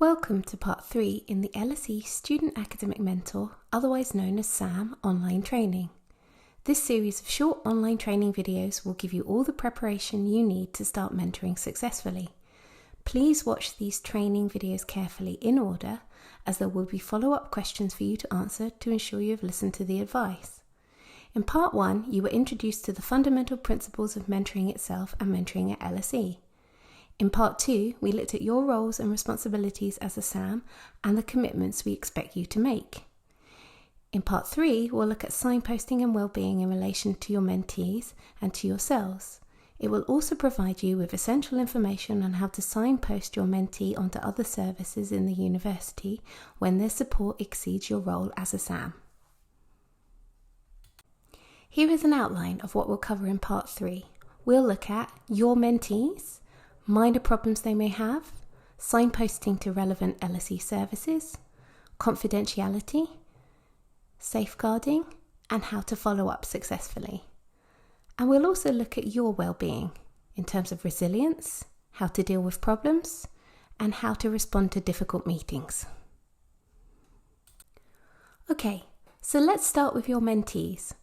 Welcome to Part 3 in the LSE Student Academic Mentor, otherwise known as SAM, online training. This series of short online training videos will give you all the preparation you need to start mentoring successfully. Please watch these training videos carefully in order, as there will be follow-up questions for you to answer to ensure you have listened to the advice. In Part 1, you were introduced to the fundamental principles of mentoring itself and mentoring at LSE. In Part 2, we looked at your roles and responsibilities as a SAM and the commitments we expect you to make. In Part 3, we'll look at signposting and wellbeing in relation to your mentees and to yourselves. It will also provide you with essential information on how to signpost your mentee onto other services in the university when their support exceeds your role as a SAM. Here is an outline of what we'll cover in Part 3. We'll look at your mentees, minor problems they may have, signposting to relevant LSE services, confidentiality, safeguarding, and how to follow up successfully. And we'll also look at your well-being in terms of resilience, how to deal with problems, and how to respond to difficult meetings. Okay, so let's start with your mentees.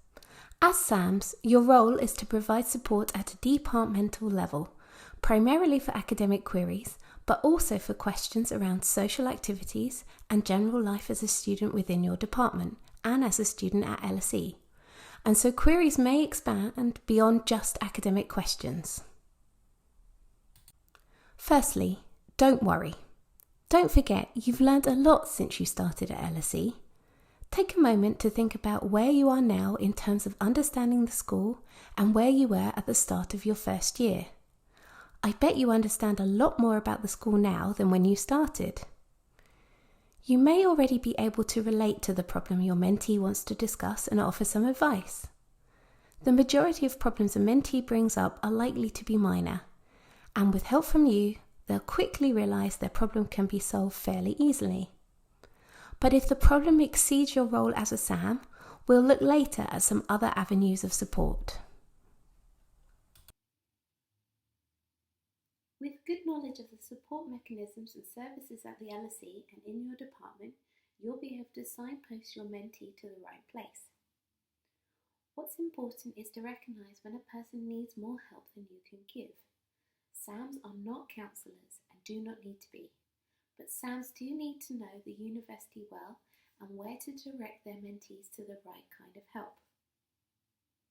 As SAMs, your role is to provide support at a departmental level, primarily for academic queries, but also for questions around social activities and general life as a student within your department and as a student at LSE. And so queries may expand beyond just academic questions. Firstly, don't worry. Don't forget you've learned a lot since you started at LSE. Take a moment to think about where you are now in terms of understanding the school and where you were at the start of your first year. I bet you understand a lot more about the school now than when you started. You may already be able to relate to the problem your mentee wants to discuss and offer some advice. The majority of problems a mentee brings up are likely to be minor, and with help from you, they'll quickly realise their problem can be solved fairly easily. But if the problem exceeds your role as a SAM, we'll look later at some other avenues of support. With good knowledge of the support mechanisms and services at the LSE and in your department, you'll be able to signpost your mentee to the right place. What's important is to recognise when a person needs more help than you can give. SAMs are not counsellors and do not need to be, but SAMs do need to know the university well and where to direct their mentees to the right kind of help.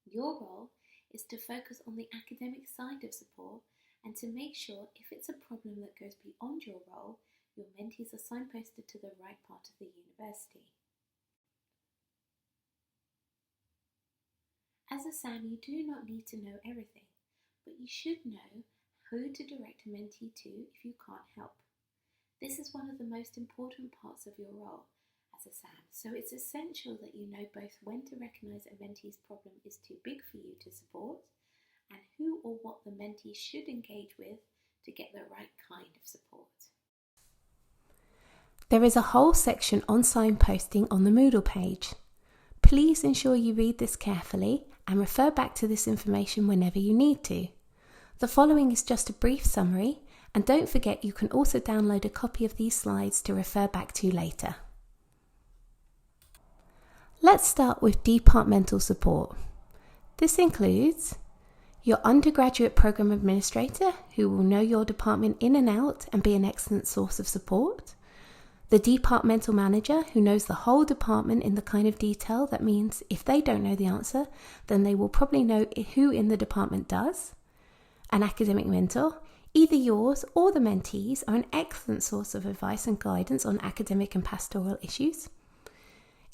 Your role is to focus on the academic side of support and to make sure if it's a problem that goes beyond your role, your mentees are signposted to the right part of the university. As a SAM, you do not need to know everything, but you should know who to direct a mentee to if you can't help. This is one of the most important parts of your role as a SAM, so it's essential that you know both when to recognise a mentee's problem is too big for you to support, and who or what the mentee should engage with to get the right kind of support. There is a whole section on signposting on the Moodle page. Please ensure you read this carefully and refer back to this information whenever you need to. The following is just a brief summary, and don't forget you can also download a copy of these slides to refer back to later. Let's start with departmental support. This includes your undergraduate program administrator, who will know your department in and out and be an excellent source of support. The departmental manager, who knows the whole department in the kind of detail that means if they don't know the answer, then they will probably know who in the department does. An academic mentor, either yours or the mentees, are an excellent source of advice and guidance on academic and pastoral issues.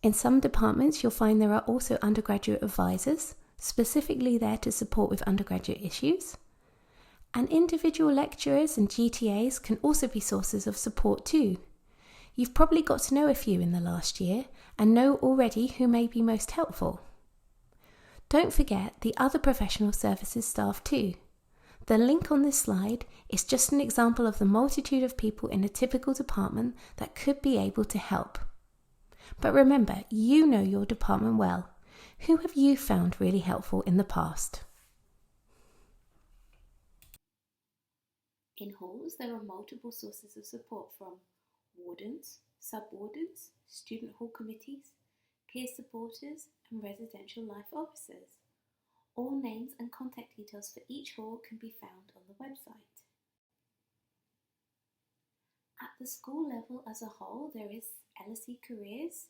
In some departments, you'll find there are also undergraduate advisors, specifically there to support with undergraduate issues. And individual lecturers and GTAs can also be sources of support too. You've probably got to know a few in the last year and know already who may be most helpful. Don't forget the other professional services staff too. The link on this slide is just an example of the multitude of people in a typical department that could be able to help. But remember, you know your department well. Who have you found really helpful in the past? In halls, there are multiple sources of support from wardens, sub-wardens, student hall committees, peer supporters and residential life officers. All names and contact details for each hall can be found on the website. At the school level as a whole, there is LSE Careers,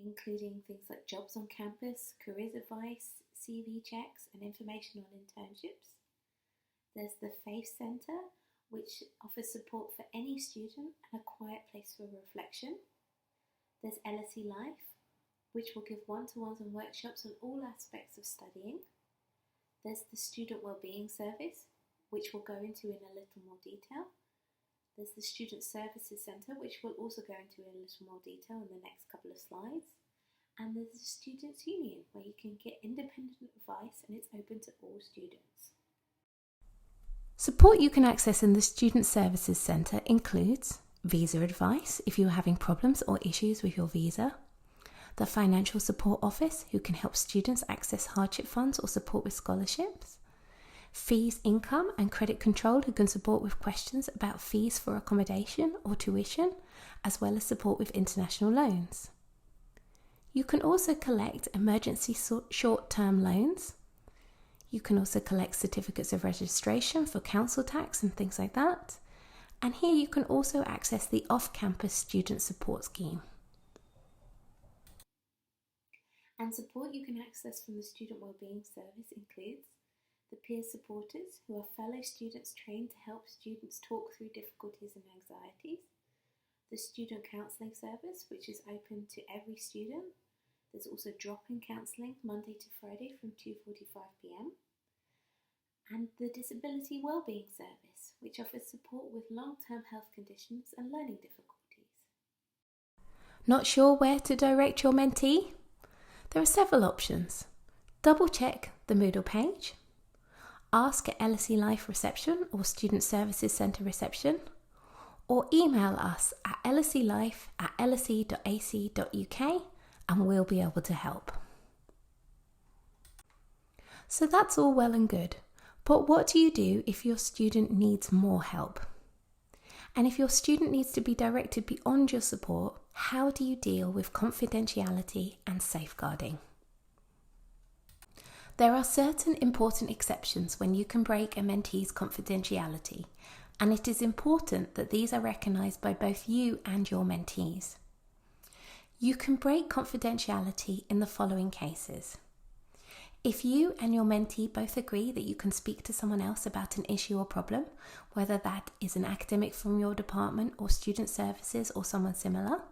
including things like jobs on campus, careers advice, CV checks and information on internships. There's the Faith Centre, which offers support for any student and a quiet place for reflection. There's LSE Life, which will give one-to-ones and workshops on all aspects of studying. There's the Student Wellbeing Service, which we'll go into in a little more detail. There's the Student Services Centre, which we'll also go into in a little more detail in the next couple of slides. And there's the Students' Union, where you can get independent advice and it's open to all students. Support you can access in the Student Services Centre includes visa advice if you are having problems or issues with your visa, the Financial Support Office who can help students access hardship funds or support with scholarships, Fees, Income and Credit Control who can support with questions about fees for accommodation or tuition, as well as support with international loans. You can also collect emergency short-term loans. You can also collect certificates of registration for council tax and things like that. And here you can also access the off-campus student support scheme. And support you can access from the Student Wellbeing Service includes the peer supporters, who are fellow students trained to help students talk through difficulties and anxieties. The Student Counselling Service, which is open to every student. There's also drop-in counselling Monday to Friday from 2:45 p.m. And the Disability Wellbeing Service, which offers support with long-term health conditions and learning difficulties. Not sure where to direct your mentee? There are several options. Double check the Moodle page. Ask at LSE Life reception or Student Services Centre reception, or email us at lselife@lse.ac.uk and we'll be able to help. So that's all well and good, but what do you do if your student needs more help? And if your student needs to be directed beyond your support, how do you deal with confidentiality and safeguarding? There are certain important exceptions when you can break a mentee's confidentiality, and it is important that these are recognised by both you and your mentees. You can break confidentiality in the following cases. If you and your mentee both agree that you can speak to someone else about an issue or problem, whether that is an academic from your department or student services or someone similar.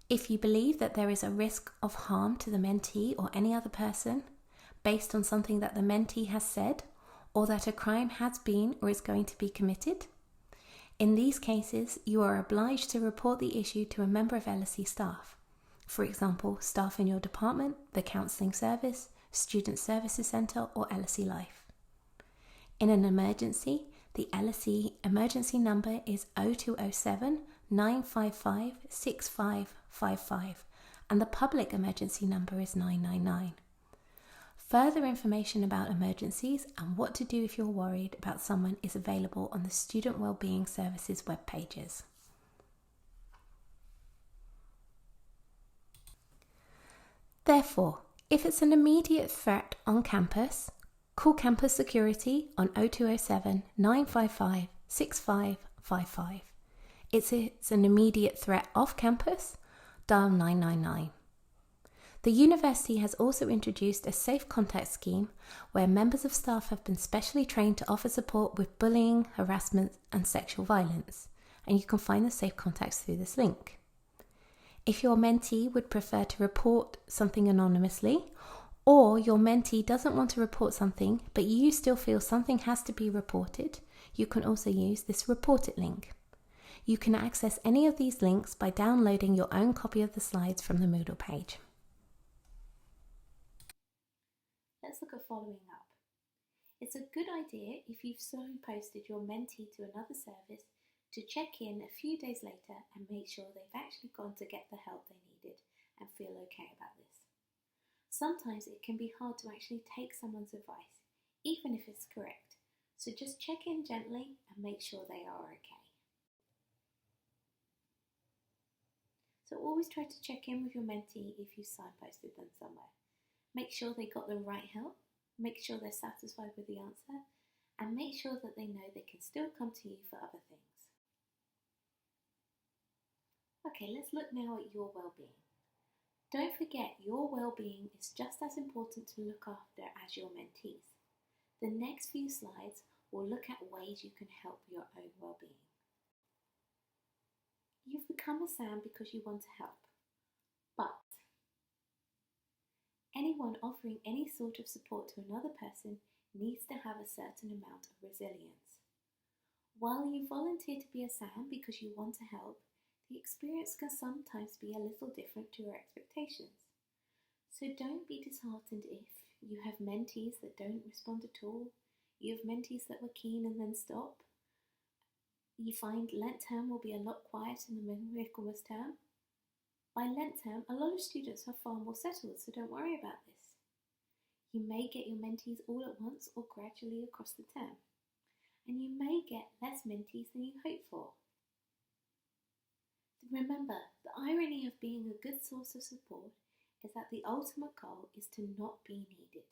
If you believe that there is a risk of harm to the mentee or any other person based on something that the mentee has said, or that a crime has been or is going to be committed. In these cases, you are obliged to report the issue to a member of LSE staff. For example, staff in your department, the Counselling Service, Student Services Centre or LSE Life. In an emergency, the LSE emergency number is 0207 955 6555 and the public emergency number is 999. Further information about emergencies and what to do if you're worried about someone is available on the Student Wellbeing Services web pages. Therefore, if it's an immediate threat on campus, call campus security on 0207 955 6555. If it's an immediate threat off campus, dial 999. The university has also introduced a safe contact scheme where members of staff have been specially trained to offer support with bullying, harassment and sexual violence, and you can find the safe contacts through this link. If your mentee would prefer to report something anonymously, or your mentee doesn't want to report something but you still feel something has to be reported, you can also use this Report It link. You can access any of these links by downloading your own copy of the slides from the Moodle page. Let's look at following up. It's a good idea if you've signposted your mentee to another service to check in a few days later and make sure they've actually gone to get the help they needed and feel okay about this. Sometimes it can be hard to actually take someone's advice, even if it's correct, so just check in gently and make sure they are okay. So always try to check in with your mentee if you signposted them somewhere. Make sure they got the right help, make sure they're satisfied with the answer, and make sure that they know they can still come to you for other things. Okay, let's look now at your well-being. Don't forget, your well-being is just as important to look after as your mentees. The next few slides will look at ways you can help your own well-being. You've become a SAM because you want to help, but anyone offering any sort of support to another person needs to have a certain amount of resilience. While you volunteer to be a SAM because you want to help, the experience can sometimes be a little different to your expectations. So don't be disheartened if you have mentees that don't respond at all, you have mentees that were keen and then stop, you find Lent term will be a lot quieter than the Michaelmas term. By Lent term, a lot of students are far more settled, so don't worry about this. You may get your mentees all at once or gradually across the term, and you may get less mentees than you hoped for. Remember, the irony of being a good source of support is that the ultimate goal is to not be needed.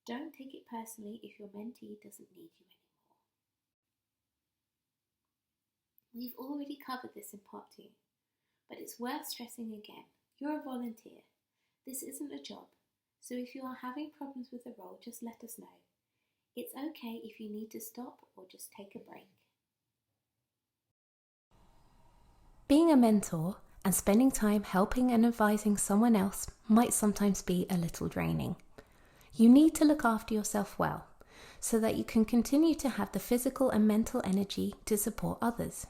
Don't take it personally if your mentee doesn't need you anymore. We've already covered this in part 2, but it's worth stressing again. You're a volunteer. This isn't a job, so if you are having problems with the role, just let us know. It's okay if you need to stop or just take a break. Being a mentor and spending time helping and advising someone else might sometimes be a little draining. You need to look after yourself well so that you can continue to have the physical and mental energy to support others.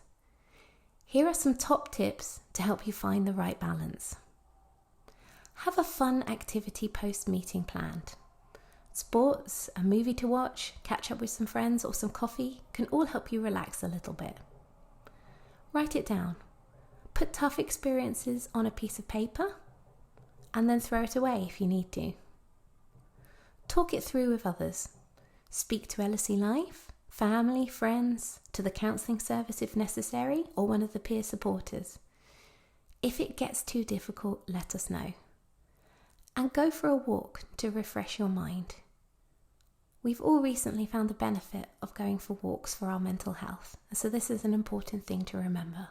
Here are some top tips to help you find the right balance. Have a fun activity post-meeting planned. Sports, a movie to watch, catch up with some friends or some coffee can all help you relax a little bit. Write it down. Put tough experiences on a piece of paper and then throw it away if you need to. Talk it through with others. Speak to LSE Life, family, friends, to the counselling service if necessary, or one of the peer supporters. If it gets too difficult, let us know. And go for a walk to refresh your mind. We've all recently found the benefit of going for walks for our mental health, so this is an important thing to remember.